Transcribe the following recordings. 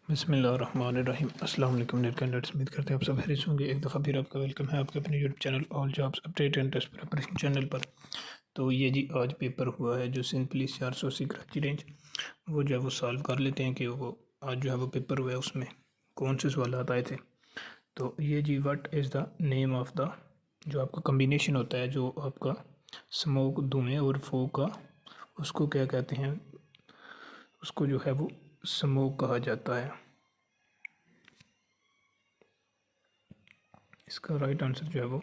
बिस्मिल्लाहिर्रहमानिर्रहीम। अस्सलाम वालेकुम डियर कैंडिडेट्स, उम्मीद करते हैं आप सब खैरियत होंगे। एक दफ़ा फिर आपका वेलकम है आपके अपने YouTube channel all jobs update and test preparation channel पर। तो ये जी आज पेपर हुआ है जो सिंपली 480 कराची रेंज, वो जो है वो सॉल्व कर लेते हैं कि वो आज जो है वो पेपर हुआ है उसमें कौन से सवाल आए थे। तो ये जी what is the name of the जो आपका कम्बिनेशन होता है, जो आपका स्मोक धुएँ और फॉग का, उसको क्या कहते हैं? उसको जो है वो स्मोक कहा जाता है। इसका राइट आंसर जो है वो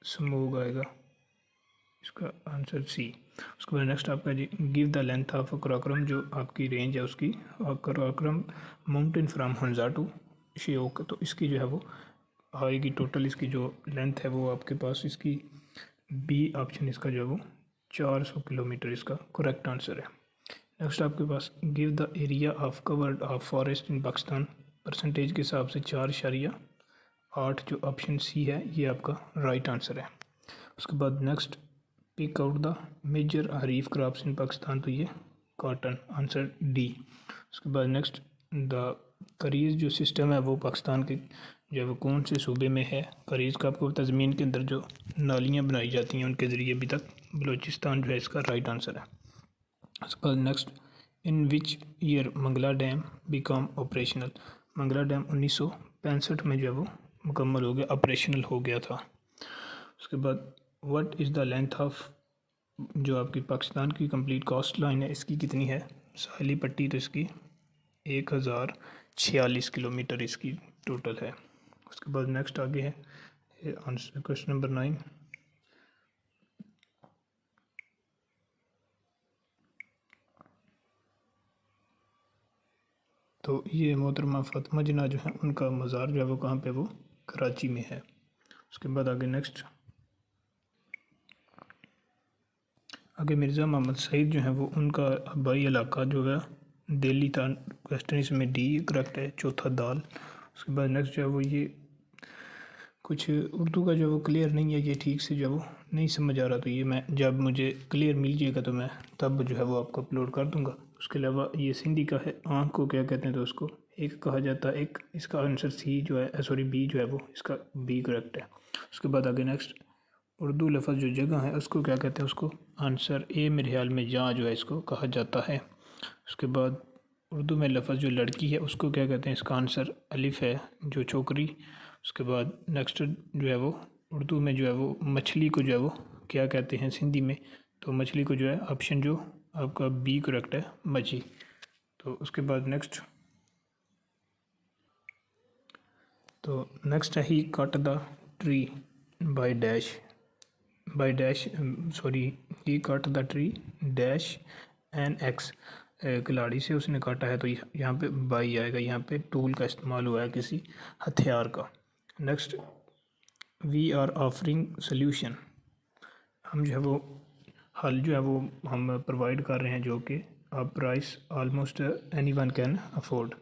स्मोक आएगा, इसका आंसर सी। उसके बाद नेक्स्ट आपका जी give the length of Karakoram, जो आपकी रेंज है उसकी, Karakoram mountain from Hunza to Shyok. तो इसकी जो है वो आएगी टोटल, इसकी जो लेंथ है वो आपके पास इसकी बी ऑप्शन इसका जो है वो 400 किलोमीटर इसका करेक्ट आंसर है। नेक्स्ट आपके पास give the area of covered of forest in Pakistan, percentage के हिसाब से 4.8, जो ऑप्शन सी है ये आपका राइट आंसर है। उसके बाद next pick out the major kharif crops in Pakistan, तो ये कॉटन, आंसर डी। उसके बाद नेक्स्ट द करीज जो सिस्टम है वो पाकिस्तान के जो है वो कौन से सूबे में है? करीज का आपको पता है ज़मीन के अंदर जो नालियाँ बनाई जाती हैं उनके ज़रिए अभी तक बलूचिस्तान जो है इसका राइट आंसर है। उसके बाद next in which year Mangla dam become operational, Mangla dam 1965 में जो है वो मुकम्मल हो गया, ऑपरेशनल हो गया था। उसके बाद what is the length of जो आपकी पाकिस्तान की कंप्लीट कोस्ट लाइन है, इसकी कितनी है? साहिली पट्टी, तो इसकी 1046 किलोमीटर इसकी टोटल है। उसके बाद नेक्स्ट आगे है आंसर क्वेश्चन नंबर 9। तो ये मोहतरमा फातिमा जिन्ना जो है उनका मज़ार जो है वो कहाँ पे, वो कराची में है। उसके बाद आगे नेक्स्ट आगे मिर्ज़ा मोहम्मद सईद जो है वो उनका आबाई इलाका जो है दिल्ली था। क्वेश्चन इसमें डी करेक्ट है, चौथा दाल। उसके बाद नेक्स्ट जो है वो ये कुछ उर्दू का जो है वो क्लियर नहीं है, ये ठीक से जो है वो नहीं समझ आ रहा, तो ये मैं जब मुझे क्लियर मिल जाएगा तो मैं तब जो है वो आपको अपलोड कर दूंगा। उसके अलावा ये सिंधी का है, आँख को क्या कहते हैं? तो उसको एक कहा जाता है, एक इसका आंसर सी जो है, सॉरी बी जो है वो इसका बी करेक्ट है। उसके बाद आगे नेक्स्ट उर्दू लफ्ज़ जो जगह है उसको क्या कहते हैं? उसको आंसर ए मेरे ख्याल में जहाँ जो है इसको कहा जाता है। उसके बाद उर्दू में लफ्ज़ जो लड़की है उसको क्या कहते हैं? इसका आंसर अलिफ़ है, जो छोकरी। उसके बाद नेक्स्ट जो है वो उर्दू में जो है वो मछली को जो है वो क्या कहते हैं सिंधी में? तो मछली को जो है ऑप्शन जो आपका बी करेक्ट है, मछली। तो उसके बाद नेक्स्ट है he cut the tree by dash, by dash, sorry he cut the tree dash an axe, खिलाड़ी से उसने काटा है, तो यहाँ पे बाई आएगा, यहाँ पे टूल का इस्तेमाल हुआ है किसी हथियार का। Next we are offering solution, हम जो है वो हल जो है वो हम प्रोवाइड कर रहे हैं जो कि price almost anyone can afford,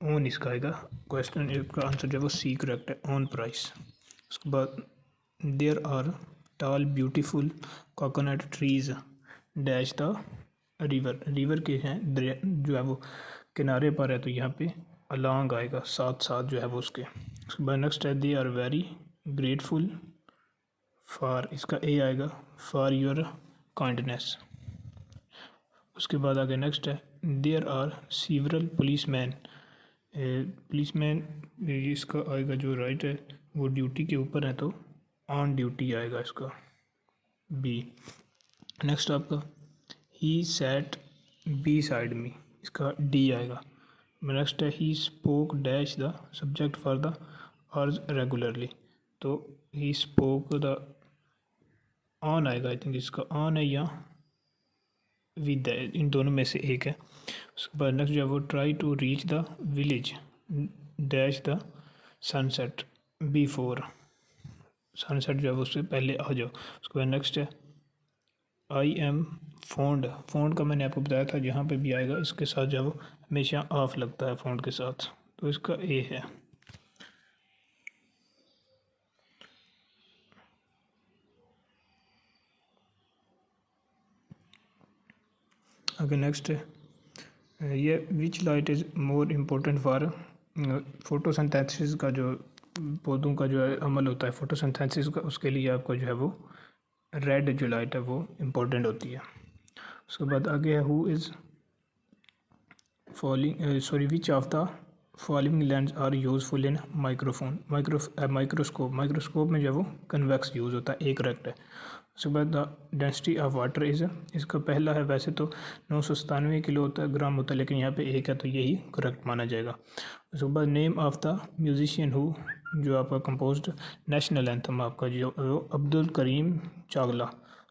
on इसका आएगा क्वेश्चन का आंसर जो है वो सी करेक्ट है, ऑन प्राइस। उसके बाद there are tall beautiful coconut trees dash the river, river के हैं जो है वो किनारे पर है, तो यहाँ पे अलॉन्ग आएगा, साथ साथ जो है वो उसके। उसके बाद नेक्स्ट है they are very grateful for, इसका ए आएगा, फॉर योर काइंडनेस। उसके बाद आगे नेक्स्ट है there are several policeman, policeman इसका आएगा जो राइट है वो ड्यूटी के ऊपर है, तो ऑन ड्यूटी आएगा इसका बी। नेक्स्ट आपका ही सैट बी साइड मी, इसका डी आएगा। नेक्स्ट है he spoke dash the subject for the urge regularly, तो ही स्पोक द ऑन आएगा, आई थिंक इसका ऑन है या विद, इन दोनों में से एक है। उसके बाद नेक्स्ट जो है वो try to reach the village dash the sunset before, sunset जो है वो उससे पहले आ जाओ। उसके बाद नेक्स्ट है आई एम फोन्ड, फोन्ड का मैंने आपको बताया था जहाँ पे भी आएगा इसके साथ जो है वो हमेशा ऑफ लगता है फोन्ड के साथ, तो इसका ए है। आगे नेक्स्ट है ये which light is more important for photosynthesis का जो पौधों का जो है अमल होता है फोटोसिंथेसिस का, उसके लिए आपको जो है वो रेड जो लाइट है वो इम्पोर्टेंट होती है। उसके बाद आगे है who is which of the following lens are useful in microscope में जो वो कन्वेक्स यूज़ होता है, एक करेक्ट है। उसके बाद the density of water is, इसका पहला है, वैसे तो 997 किलो होता है, ग्राम होता है, लेकिन यहाँ पे एक है तो यही करेक्ट माना जाएगा। उसके बाद name of the musician who, जो आपका कंपोज्ड नेशनल एंथम आपका जो अब्दुल करीम चावला।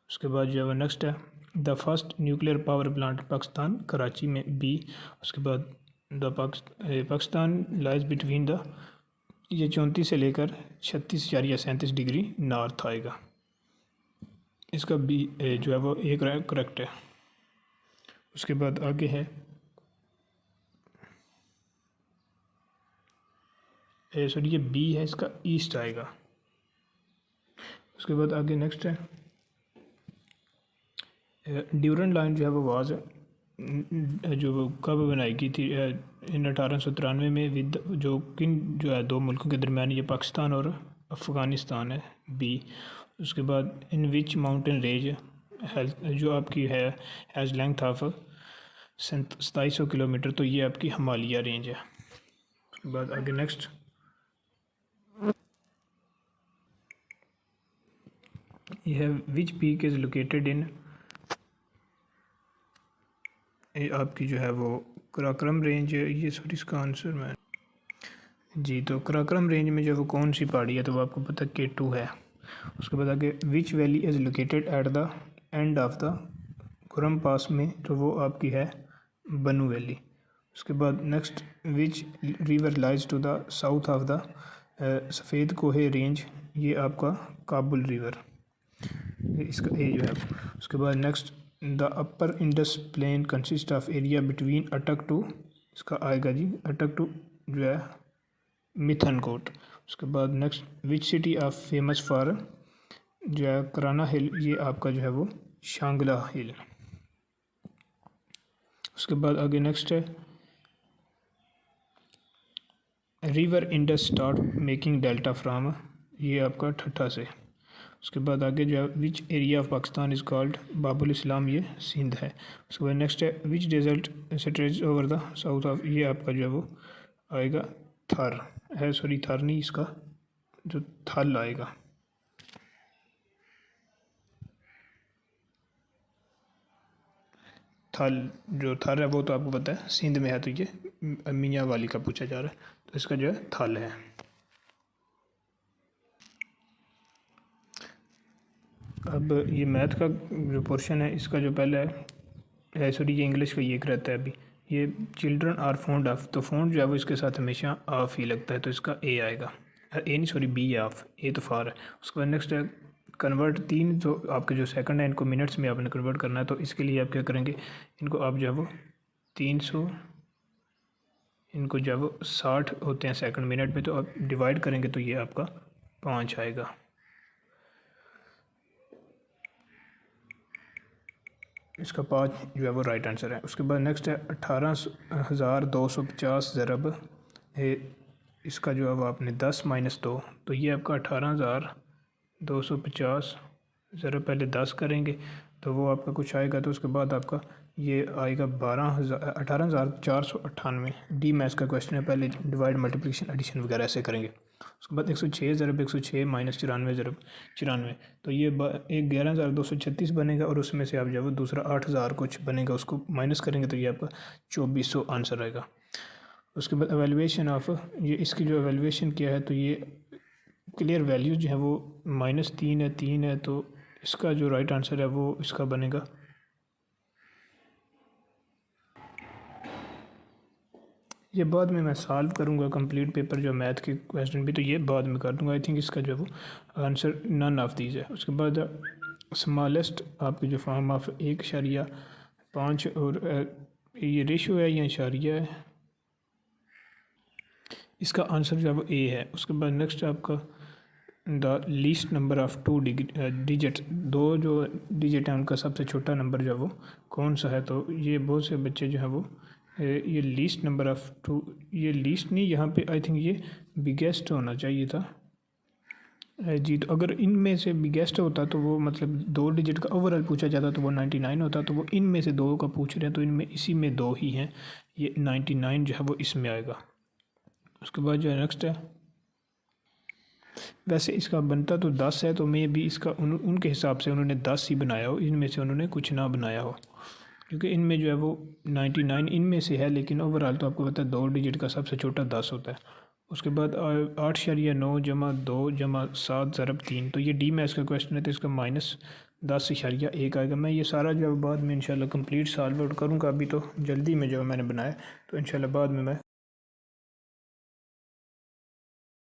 उसके बाद जो है नेक्स्ट है the first nuclear power plant Pakistan Karachi में बी। उसके बाद the Pakistan lies between the, ये 34 से लेकर 36.37 डिग्री नॉर्थ आएगा, इसका बी जो है वो एक करेक्ट है। उसके बाद आगे है सॉरी ये बी है, इसका ईस्ट आएगा। उसके बाद आगे नेक्स्ट है ड्यूरन लाइन जो है वो वाज जो कब बनाई गई थी इन 1893 में विद, जो किन जो है दो मुल्कों के दरमियान, ये पाकिस्तान और अफ़गानिस्तान है बी। उसके बाद इन विच माउंटेन रेंज हेल्थ जो आपकी है हैज़ लेंथ ऑफ 2700 किलोमीटर, तो ये आपकी हिमालय रेंज है। उसके बाद आगे नेक्स्ट ये है विच पीक इज़ लोकेटेड इन, ये आपकी जो है वो कराक्रम रेंज है, ये सॉरी इसका आंसर मैं जी, तो कराक्रम रेंज में जो वो कौन सी पहाड़ी है, तो वो आपको पता K2 है। उसके बाद आगे which valley is located at the end of the Kurram pass में, तो वो आपकी है बनू वैली। उसके बाद next which river lies to the south of the Safed Koh range, ये आपका काबुल रिवर, इसका ए जो है। उसके बाद next the upper Indus plain consist of area between Attock to, इसका आएगा जी अटक टू जो है मिथनकोट। उसके बाद next which city of famous for जो है कराना हिल, ये आपका जो है वो शांगला हिल। उसके बाद आगे नेक्स्ट है river Indus start making delta from, ये आपका ठट्ठा से। उसके बाद आगे जो है which area of Pakistan is called Babul Islam, ये सिंध है। उसके बाद नेक्स्ट है which desert stretch over the south of, ये आपका जो है वो आएगा थार है, सॉरी थार नहीं, इसका जो थल आएगा। थल जो थर है वो तो आपको पता है सिंध में है, तो ये मियाँ वाली का पूछा जा रहा है, तो इसका जो है थल है। अब ये मैथ का जो पोर्शन है, इसका जो पहला है सॉरी ये इंग्लिश का ये एक रहता है अभी, ये चिल्ड्रन आर फॉन्ड ऑफ, तो फॉन्ड जो है वो इसके साथ हमेशा ऑफ ही लगता है, तो इसका ए आएगा, ए नहीं सॉरी बी है ऑफ, ए तो फार है। उसके बाद नेक्स्ट है कन्वर्ट, तीन जो आपके जो सेकंड है इनको मिनट्स में आपने कन्वर्ट करना है, तो इसके लिए आप क्या करेंगे, इनको आप जो है वो 300, इनको जो है वो 60 होते हैं सेकंड मिनट में, तो आप डिवाइड करेंगे तो ये आपका 5 आएगा। इसका 5 जो है वो राइट आंसर है। उसके बाद नेक्स्ट है 18,250 ज़रब, इसका जो है वो आपने 10 - 2, तो ये आपका 18,250 ज़रब पहले 10 करेंगे तो वो आपका कुछ आएगा, तो उसके बाद आपका ये आएगा 18,498। डी मैथ्स का क्वेश्चन है, पहले डिवाइड मल्टीप्लिकेशन एडिशन वगैरह ऐसे करेंगे। उसके बाद 106 ज़रब 106 - 94 ज़रब 94, तो ये 11,236 बनेगा, और उसमें से आप जब दूसरा 8,000 कुछ बनेगा उसको माइनस करेंगे तो ये आपका 2400 आंसर आएगा। उसके बाद एवेलुएशन ऑफ, ये इसकी जो एवेलुएशन किया है, तो ये क्लियर वैल्यू जो है वो -3 है 3 है, तो इसका जो राइट आंसर है वो इसका बनेगा ये बाद में मैं सॉल्व करूँगा कंप्लीट पेपर जो मैथ के क्वेश्चन भी, तो ये बाद में कर दूँगा। आई थिंक इसका जो है वो आंसर नन ऑफ दीज है। उसके बाद स्मॉलेस्ट आपकी जो फॉर्म ऑफ 1.5 और ये रेशो है या इशारिया है, इसका आंसर जो है वो ए है। उसके बाद नेक्स्ट आपका the least number of 2 digit, 2 जो डिजिट हैं उनका सबसे छोटा नंबर जो है वो कौन सा है, तो ये बहुत से बच्चे जो है वो ये लीस्ट नंबर ऑफ टू, ये लीस्ट नहीं, यहाँ पे आई थिंक ये बिगेस्ट होना चाहिए था जी। तो अगर इनमें से बिगेस्ट होता तो वो मतलब 2 डिजिट का ओवरऑल पूछा जाता तो वो 99 होता, तो वो इनमें से 2 का पूछ रहे हैं, तो इनमें इसी में 2 ही हैं, ये 99 जो है वो इसमें आएगा। उसके बाद जो है नेक्स्ट है, वैसे इसका बनता तो 10 है, तो मे भी इसका उनके हिसाब से उन्होंने 10 ही बनाया हो, इनमें से उन्होंने कुछ ना बनाया हो, क्योंकि इनमें जो है वो 99 इनमें से है, लेकिन ओवरऑल तो आपको पता है 2 डिजिट का सबसे छोटा 10 होता है। उसके बाद 8.9 जमा 2 जमा 7 ज़रब 3, तो ये डी मैथ्स का क्वेश्चन है, तो इसका -10.1 आएगा। मैं ये सारा जो है बाद में इंशाल्लाह कंप्लीट सॉल्व आउट करूँगा, अभी तो जल्दी में जो मैंने बनाया, तो इंशाल्लाह बाद में मैं